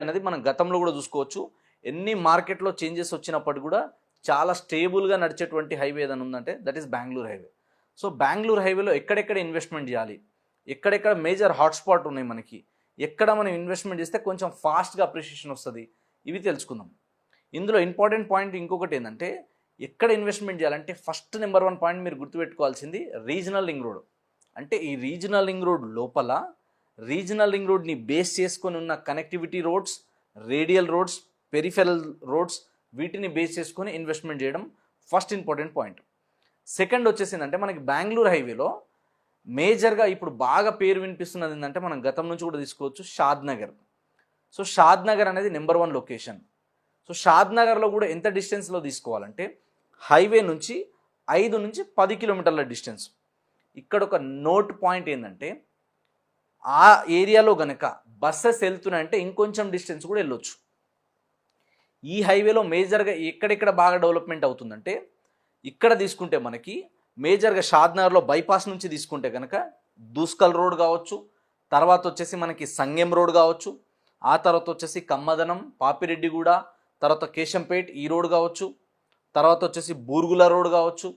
అనేది మనం గతంలో కూడా చూసుకోవచ్చు. ఎన్ని మార్కెట్లో చేంజెస్ వచ్చినప్పటికి కూడా చాలా స్టేబుల్గా నడిచేటువంటి హైవే ఏదైనా ఉందంటే that is Bengaluru highway. So Bengaluru హైవేలో ఎక్కడెక్కడ ఇన్వెస్ట్మెంట్ చేయాలి, ఎక్కడెక్కడ మేజర్ హాట్స్పాట్ ఉన్నాయి మనకి, ఎక్కడ మనం ఇన్వెస్ట్మెంట్ చేస్తే కొంచెం ఫాస్ట్గా అప్రిషియేషన్ వస్తుంది, ఇవి తెలుసుకుందాం. ఇందులో ఇంపార్టెంట్ పాయింట్ ఇంకొకటి ఏంటంటే, ఎక్కడ ఇన్వెస్ట్మెంట్ చేయాలంటే ఫస్ట్ నెంబర్ 1 పాయింట్ మీరు గుర్తుపెట్టుకోవాల్సింది రీజనల్ రింగ్ రోడ్. అంటే ఈ రీజనల్ రింగ్ రోడ్ లోపల రీజనల్ రింగ్ రోడ్ని బేస్ చేసుకొని ఉన్న connectivity roads, radial roads, peripheral roads, వీటిని బేస్ చేసుకొని ఇన్వెస్ట్మెంట్ చేయడం ఫస్ట్ ఇంపార్టెంట్ పాయింట్. సెకండ్ వచ్చేసిందంటే మనకి బెంగళూరు హైవేలో మేజర్గా ఇప్పుడు బాగా పేరు వినిపిస్తున్నది ఏంటంటే, మనం గతం నుంచి కూడా తీసుకోవచ్చు షాద్ నగర్. సో షాద్ నగర్ అనేది నెంబర్ 1 లొకేషన్. సో షాద్ నగర్లో కూడా ఎంత డిస్టెన్స్లో తీసుకోవాలంటే హైవే నుంచి 5 నుంచి 10 కిలోమీటర్ల డిస్టెన్స్. ఇక్కడ ఒక నోట్ పాయింట్ ఏంటంటే, ఆ ఏరియాలో గనక బస్సెస్ వెళ్తున్నాయంటే ఇంకొంచెం డిస్టెన్స్ కూడా వెళ్ళొచ్చు. ఈ హైవేలో మేజర్గా ఎక్కడెక్కడ బాగా డెవలప్మెంట్ అవుతుందంటే, ఇక్కడ తీసుకుంటే మనకి మేజర్గా షాద్నగర్లో బైపాస్ నుంచి తీసుకుంటే కనుక దూస్కల్ రోడ్ కావచ్చు, తర్వాత వచ్చేసి మనకి సంగెం రోడ్ కావచ్చు, ఆ తర్వాత వచ్చేసి కమ్మదనం, పాపిరెడ్డిగూడ, తర్వాత కేశంపేట్ ఈ రోడ్ కావచ్చు, తర్వాత వచ్చేసి బూర్గుల రోడ్ కావచ్చు,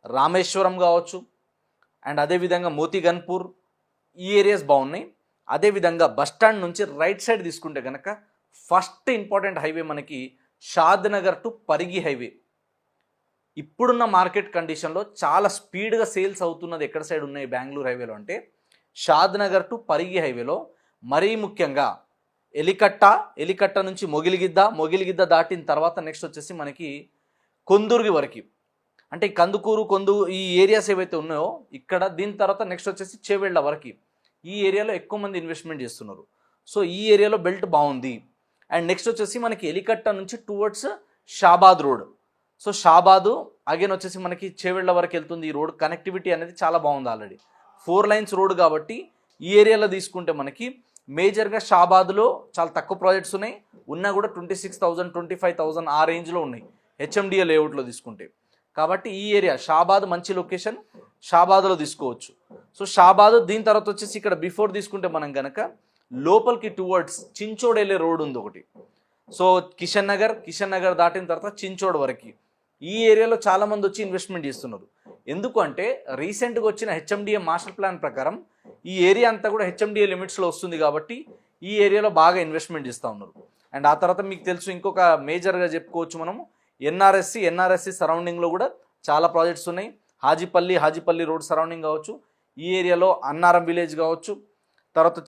రామేశ్వరం కావచ్చు, అండ్ అదేవిధంగా మోతిగన్పూర్, ఈ ఏరియాస్ బాగున్నాయి. అదేవిధంగా బస్టాండ్ నుంచి రైట్ సైడ్ తీసుకుంటే కనుక ఫస్ట్ ఇంపార్టెంట్ హైవే మనకి షాద్ నగర్ టు పరిగి హైవే. ఇప్పుడున్న మార్కెట్ కండిషన్లో చాలా స్పీడ్గా సేల్స్ అవుతున్నది ఎక్కడ సైడ్ ఉన్నాయి బెంగళూరు హైవేలో అంటే షాద్ నగర్ టు పరిగి హైవేలో. మరీ ముఖ్యంగా ఎలికట్ట నుంచి మొగిలిగిద్ద దాటిన తర్వాత నెక్స్ట్ వచ్చేసి మనకి కొందుర్గి వరకు, అంటే కందుకూరు ఈ ఏరియాస్ ఏవైతే ఉన్నాయో ఇక్కడ, దీని తర్వాత నెక్స్ట్ వచ్చేసి చేవెళ్ళ వరకు ఈ ఏరియాలో ఎక్కువ మంది ఇన్వెస్ట్మెంట్ చేస్తున్నారు. సో ఈ ఏరియాలో బెల్ట్ బాగుంది. అండ్ నెక్స్ట్ వచ్చేసి మనకి ఎలికట్ట నుంచి towards Shabad road. So Shabad again వచ్చేసి మనకి చేవెళ్ళ వరకు వెళ్తుంది. ఈ రోడ్ కనెక్టివిటీ అనేది చాలా బాగుంది, ఆల్రెడీ 4 లైన్స్ రోడ్ కాబట్టి ఈ ఏరియాలో తీసుకుంటే మనకి మేజర్గా షాబాద్లో చాలా తక్కువ ప్రాజెక్ట్స్ ఉన్నాయి, ఉన్నా కూడా 26,000 25,000 ఆ రేంజ్లో ఉన్నాయి హెచ్ఎండిఏ లేఅవుట్లో తీసుకుంటే. కాబట్టి ఈ ఏరియా షాబాద్ మంచి లొకేషన్, షాబాద్లో తీసుకోవచ్చు. సో షాబాద్ దీని తర్వాత వచ్చేసి ఇక్కడ బిఫోర్ తీసుకుంటే మనం కనుక లోపలికి టువర్డ్స్ చించోడ్ వెళ్ళే రోడ్ ఉంది ఒకటి. సో కిషన్ నగర్ దాటిన తర్వాత చించోడ్ వరకు ఈ ఏరియాలో చాలామంది వచ్చి ఇన్వెస్ట్మెంట్ చేస్తున్నారు. ఎందుకు అంటే రీసెంట్గా వచ్చిన హెచ్ఎండిఏ మాస్టర్ ప్లాన్ ప్రకారం ఈ ఏరియా అంతా కూడా హెచ్ఎండిఏ లిమిట్స్లో వస్తుంది కాబట్టి ఈ ఏరియాలో బాగా ఇన్వెస్ట్మెంట్ చేస్తూ ఉన్నారు. అండ్ ఆ తర్వాత మీకు తెలుసు ఇంకొక మేజర్గా చెప్పుకోవచ్చు మనము ఎన్ఆర్ఎస్సి సరౌండింగ్లో కూడా చాలా ప్రాజెక్ట్స్ ఉన్నాయి. హాజీపల్లి రోడ్ సరౌండింగ్ కావచ్చు, ఈ ఏరియాలో అన్నారం విలేజ్ కావచ్చు, తర్వాత